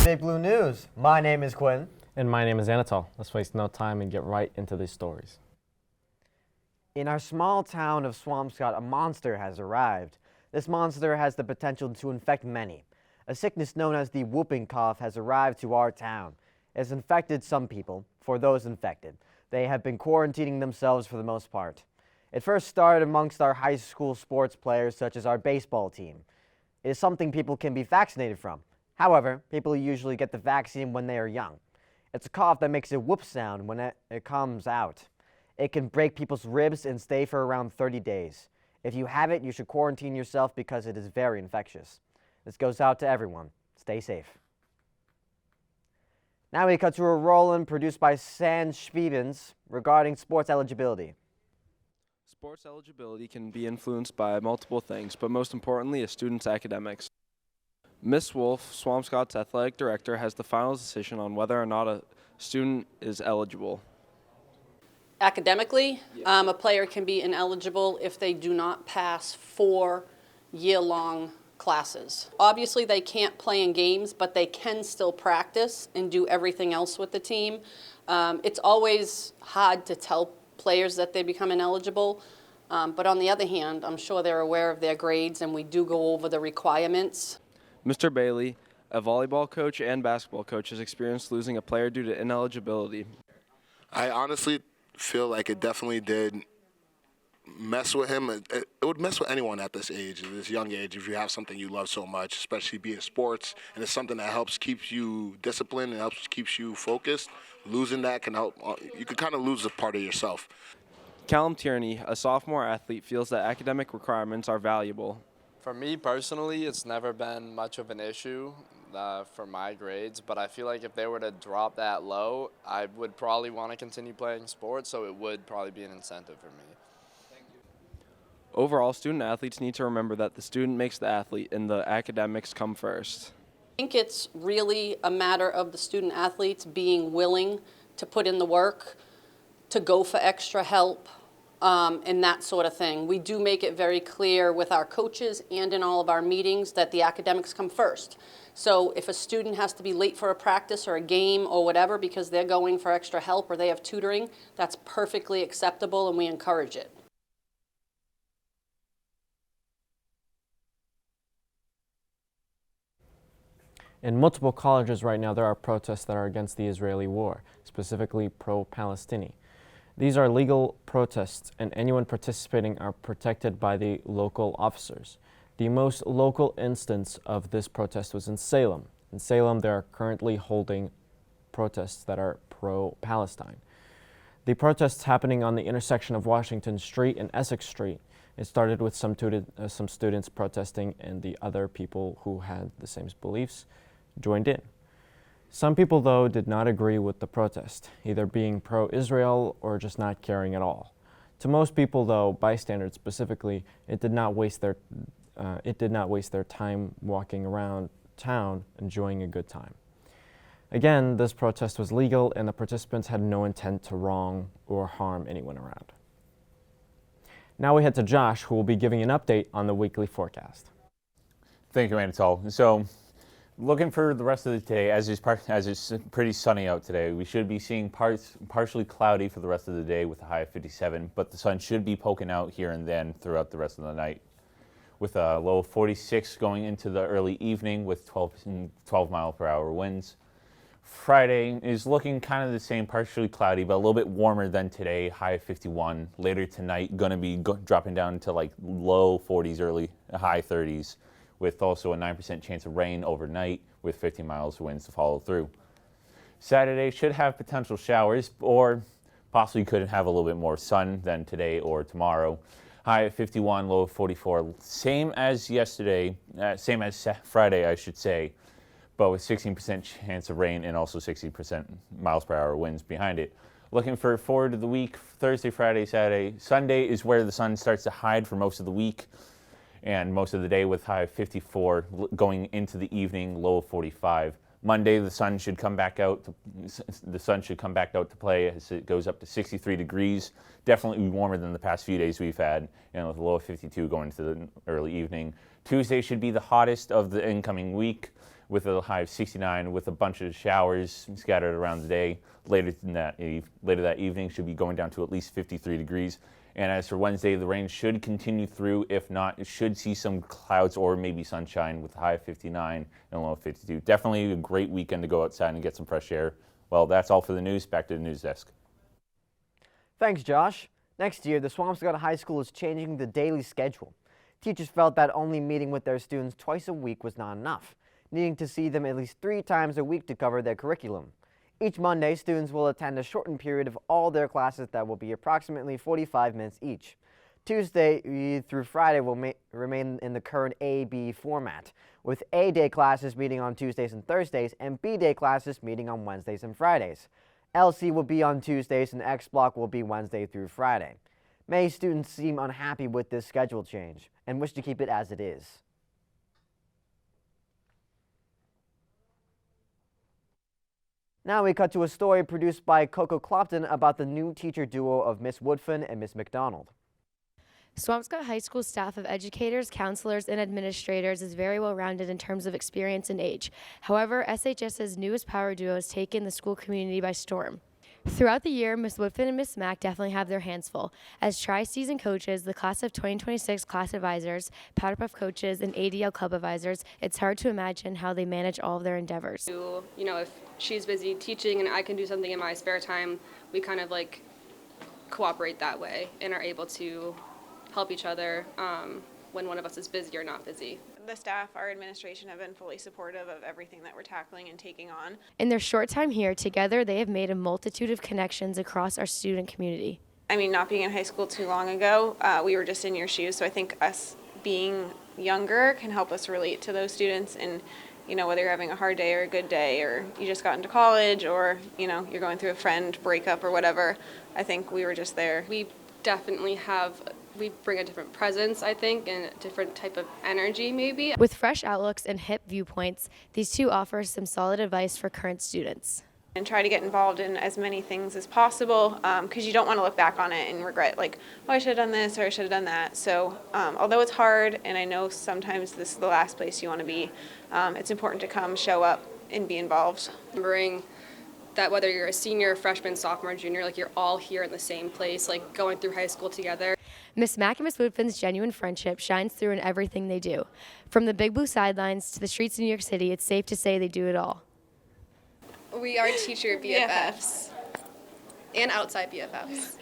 Big Blue News. My name is Quinn. And my name is Anatol. Let's waste no time and get right into these stories. In our small town of Swampscott, a monster has arrived. This monster has the potential to infect many. A sickness known as the whooping cough has arrived to our town. It has infected some people. For those infected, they have been quarantining themselves for the most part. It first started amongst our high school sports players, such as our baseball team. It is something people can be vaccinated from. However, people usually get the vaccine when they are young. It's a cough that makes a whoop sound when it comes out. It can break people's ribs and stay for around 30 days. If you have it, you should quarantine yourself because it is very infectious. This goes out to everyone. Stay safe. Now we cut to a roll-in produced by San Stevens regarding sports eligibility. Sports eligibility can be influenced by multiple things, but most importantly, a student's academics. Ms. Wolf, Swampscott's athletic director, has the final decision on whether or not a student is eligible. Academically, a player can be ineligible if they do not pass 4 year-long classes. Obviously, they can't play in games, but they can still practice and do everything else with the team. It's always hard to tell players that they become ineligible, but on the other hand, I'm sure they're aware of their grades, and we do go over the requirements. Mr. Bailey, a volleyball coach and basketball coach, has experienced losing a player due to ineligibility. I honestly feel like it definitely did mess with him. It would mess with anyone at this age, at this young age, if you have something you love so much, especially being sports, and it's something that helps keep you disciplined and helps keeps you focused. Losing that can help. You can kind of lose a part of yourself. Callum Tierney, a sophomore athlete, feels that academic requirements are valuable. For me personally, it's never been much of an issue for my grades, but I feel like if they were to drop that low, I would probably want to continue playing sports, so it would probably be an incentive for me. Overall, student athletes need to remember that the student makes the athlete and the academics come first. I think it's really a matter of the student athletes being willing to put in the work, to go for extra help, and that sort of thing. We do make it very clear with our coaches and in all of our meetings that the academics come first. So if a student has to be late for a practice or a game or whatever because they're going for extra help or they have tutoring, that's perfectly acceptable and we encourage it. In multiple colleges right now, there are protests that are against the Israeli war, specifically pro-Palestinian. These are legal protests, and anyone participating are protected by the local officers. The most local instance of this protest was in Salem. In Salem, they are currently holding protests that are pro-Palestine. The protests happening on the intersection of Washington Street and Essex Street. It started with some students protesting, and the other people who had the same beliefs joined in. Some people, though, did not agree with the protest, either being pro-Israel or just not caring at all. To most people, though, bystanders specifically, it did not waste their time walking around town enjoying a good time. Again, this protest was legal, and the participants had no intent to wrong or harm anyone around. Now we head to Josh, who will be giving an update on the weekly forecast. Thank you, Anatol. So, looking for the rest of the day, as it's pretty sunny out today, we should be seeing partially cloudy for the rest of the day with a high of 57, but the sun should be poking out here and then throughout the rest of the night, with a low of 46 going into the early evening with 12 mile per hour winds. Friday is looking kind of the same, partially cloudy, but a little bit warmer than today, high of 51. Later tonight, going to be dropping down to like low 40s, high 30s, with also a 9% chance of rain overnight with 50 miles winds to follow through. Saturday should have potential showers, or possibly could have a little bit more sun than today or tomorrow. High of 51, low of 44, same as yesterday, same as Friday, I should say, but with 16% chance of rain and also 60% miles per hour winds behind it. Looking forward to the week, Thursday, Friday, Saturday. Sunday is where the sun starts to hide for most of the week and most of the day, with high of 54 going into the evening, low of 45. Monday, the sun should come back out to play as it goes up to 63 degrees. Definitely warmer than the past few days we've had, and with a low of 52 going into the early evening. Tuesday should be the hottest of the incoming week, with a high of 69 with a bunch of showers scattered around the day. Later that evening should be going down to at least 53 degrees. And as for Wednesday, the rain should continue through. If not, it should see some clouds or maybe sunshine with a high of 59 and a low of 52. Definitely a great weekend to go outside and get some fresh air. Well, that's all for the news. Back to the news desk. Thanks, Josh. Next year, the Swampscott High School is changing the daily schedule. Teachers felt that only meeting with their students twice a week was not enough, needing to see them at least 3 times a week to cover their curriculum. Each Monday, students will attend a shortened period of all their classes that will be approximately 45 minutes each. Tuesday through Friday will remain in the current A-B format, with A-day classes meeting on Tuesdays and Thursdays and B-day classes meeting on Wednesdays and Fridays. LC will be on Tuesdays and X-Block will be Wednesday through Friday. Many students seem unhappy with this schedule change and wish to keep it as it is. Now we cut to a story produced by Coco Clopton about the new teacher duo of Miss Woodfin and Miss McDonald. Swampscott High School staff of educators, counselors, and administrators is very well rounded in terms of experience and age. However, SHS's newest power duo has taken the school community by storm. Throughout the year, Miss Woodfin and Miss Mack definitely have their hands full. As tri-season coaches, the class of 2026 class advisors, Powder Puff coaches, and ADL club advisors, it's hard to imagine how they manage all of their endeavors. You know, if she's busy teaching and I can do something in my spare time, we kind of like cooperate that way and are able to help each other when one of us is busy or not busy. The staff, our administration have been fully supportive of everything that we're tackling and taking on. In their short time here, together they have made a multitude of connections across our student community. I mean, not being in high school too long ago, we were just in your shoes, so I think us being younger can help us relate to those students. And you know, whether you're having a hard day or a good day, or you just got into college, or you know, you're going through a friend breakup or whatever, I think we were just there. We definitely we bring a different presence, I think, and a different type of energy maybe. With fresh outlooks and hip viewpoints, these two offer some solid advice for current students. And try to get involved in as many things as possible, because you don't want to look back on it and regret, like, oh, I should have done this or I should have done that. So although it's hard, and I know sometimes this is the last place you want to be, it's important to come, show up, and be involved. Remembering that whether you're a senior, freshman, sophomore, junior, like you're all here in the same place, like going through high school together. Miss Mack and Miss Woodfin's genuine friendship shines through in everything they do. From the Big Blue sidelines to the streets of New York City, it's safe to say they do it all. We are teacher BFFs and outside BFFs.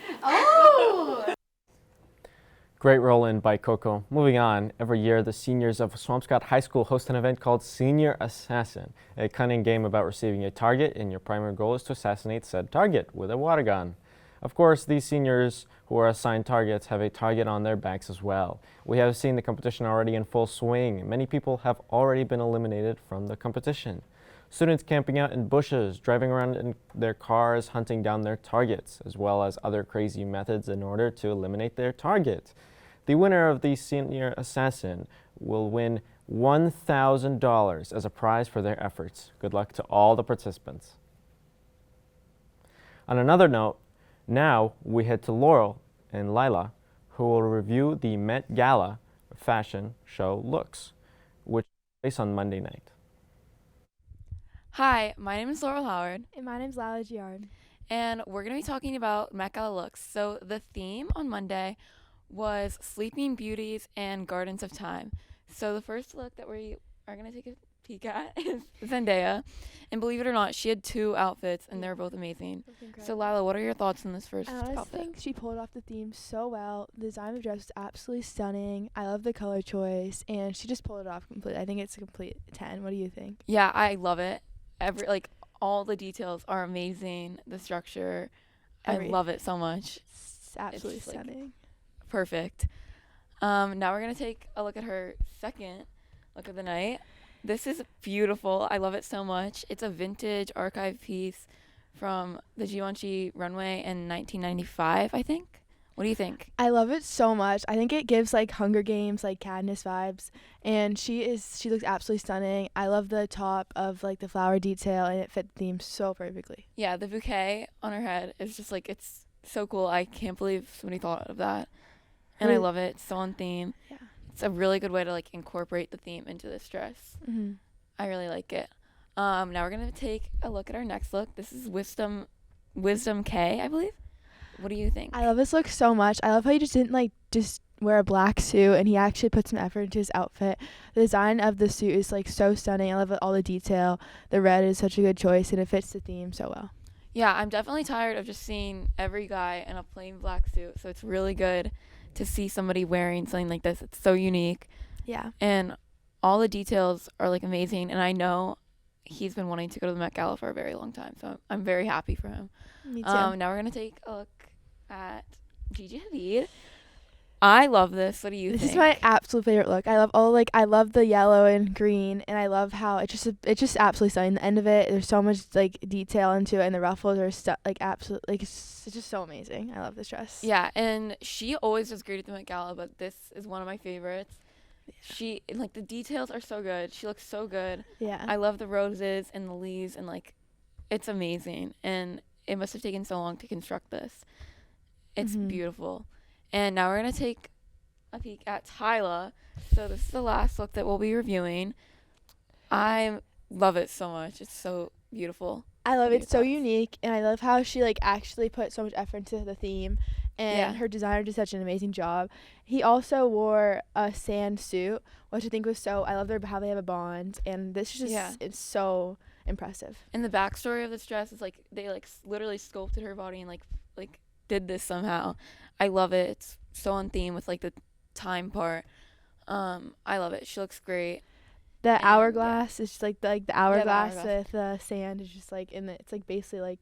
Great roll in by Coco. Moving on, every year the seniors of Swampscott High School host an event called Senior Assassin, a cunning game about receiving a target, and your primary goal is to assassinate said target with a water gun. Of course, these seniors who are assigned targets have a target on their backs as well. We have seen the competition already in full swing. Many people have already been eliminated from the competition. Students camping out in bushes, driving around in their cars, hunting down their targets, as well as other crazy methods in order to eliminate their target. The winner of the Senior Assassin will win $1,000 as a prize for their efforts. Good luck to all the participants. On another note, now we head to Laurel and Lila, who will review the Met Gala fashion show looks, which took place on Monday night. Hi, my name is Laurel Howard. And my name is Lila Giard. And we're going to be talking about Met Gala looks. So the theme on Monday was Sleeping Beauties and Gardens of Time. So the first look that we are going to take a peek at is Zendaya. And believe it or not, she had 2 outfits, and they're both amazing. So Lila, what are your thoughts on this first outfit? I think she pulled off the theme so well. The design of the dress was absolutely stunning. I love the color choice, and she just pulled it off completely. I think it's a complete 10. What do you think? Yeah, I love it. All the details are amazing. The structure, I love it so much. It's absolutely stunning. Perfect. Now we're going to take a look at her second look of the night. This is beautiful. I love it so much. It's a vintage archive piece from the Givenchy runway in 1995, I think. What do you think? I love it so much. I think it gives like Hunger Games, like Katniss vibes, and she looks absolutely stunning. I love the top of like the flower detail, and it fit the theme so perfectly. Yeah, the bouquet on her head is just like, it's so cool. I can't believe somebody thought of that. And I love it. It's so on theme. Yeah. It's a really good way to like incorporate the theme into this dress. Mm-hmm. I really like it. Now we're going to take a look at our next look. This is Wisdom K, I believe. What do you think? I love this look so much. I love how he just didn't just wear a black suit, and he actually put some effort into his outfit. The design of the suit is so stunning. I love all the detail. The red is such a good choice, and it fits the theme so well. Yeah, I'm definitely tired of just seeing every guy in a plain black suit, so it's really good to see somebody wearing something like this. It's so unique. Yeah. And all the details are amazing, and I know he's been wanting to go to the Met Gala for a very long time, so I'm very happy for him. Me too. Now we're going to take a look at Gigi Hadid. I love this. What do you think? This is my absolute favorite look. I love the yellow and green, and I love how it's just absolutely stunning. The end of it, there's so much detail into it, and the ruffles are absolutely it's just so amazing. I love this dress. Yeah, and she always does great at the Met Gala, but this is one of my favorites. She the details are so good. She looks so good. Yeah. I love the roses and the leaves, and it's amazing. And it must have taken so long to construct this. It's beautiful. And now we're going to take a peek at Tyla. So this is the last look that we'll be reviewing. I love it so much. It's so beautiful. I love it. It's so unique, and I love how she actually put so much effort into the theme, and her designer did such an amazing job. He also wore a sand suit, which I think was I love how they have a bond, and this is just it's so impressive. And the backstory of this dress is they literally sculpted her body and did this somehow. I love it. It's so on theme with the time part. I love it. She looks great. The hourglass is just the hourglass with the sand is just it's basically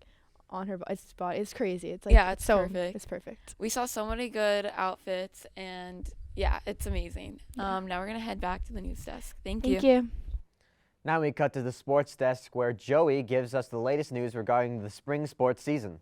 on her body. It's crazy. It's it's so perfect. It's perfect. We saw so many good outfits, and it's amazing. Now we're gonna head back to the news desk. Thank you. Thank you. Now we cut to the sports desk where Joey gives us the latest news regarding the spring sports season.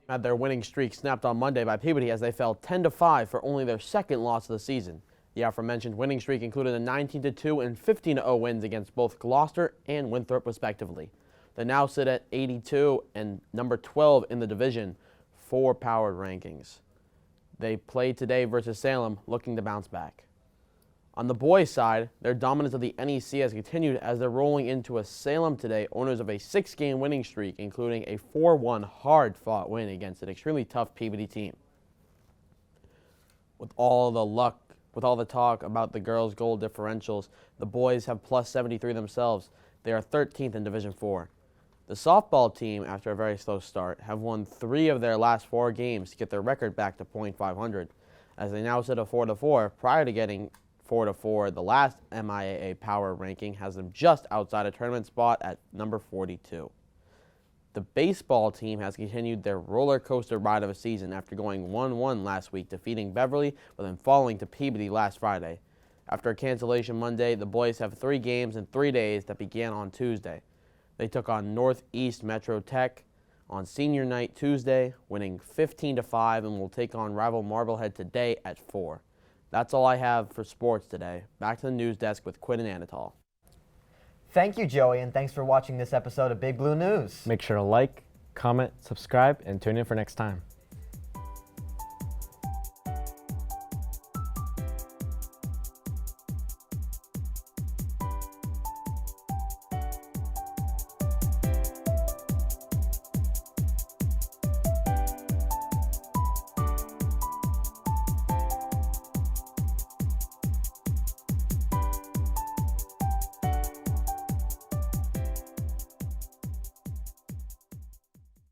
Had their winning streak snapped on Monday by Peabody as they fell 10-5 for only their second loss of the season. The aforementioned winning streak included a 19-2 and 15-0 wins against both Gloucester and Winthrop respectively. They now sit at 82 and number 12 in the division for powered rankings. They play today versus Salem, looking to bounce back. On the boys' side, their dominance of the NEC has continued as they're rolling into a Salem today, owners of a 6-game winning streak, including a 4-1 hard-fought win against an extremely tough Peabody team. With all the talk about the girls' goal differentials, the boys have plus 73 themselves. They are 13th in Division 4. The softball team, after a very slow start, have won 3 of their last 4 games to get their record back to .500, as they now sit at 4-4 prior to getting 4-4. The last MIAA power ranking has them just outside a tournament spot at number 42. The baseball team has continued their roller coaster ride of a season after going 1-1 last week, defeating Beverly, but then falling to Peabody last Friday. After a cancellation Monday, the boys have 3 games in 3 days that began on Tuesday. They took on Northeast Metro Tech on senior night Tuesday, winning 15-5, and will take on rival Marblehead today at 4. That's all I have for sports today. Back to the news desk with Quinn and Anatol. Thank you, Joey, and thanks for watching this episode of Big Blue News. Make sure to like, comment, subscribe, and tune in for next time.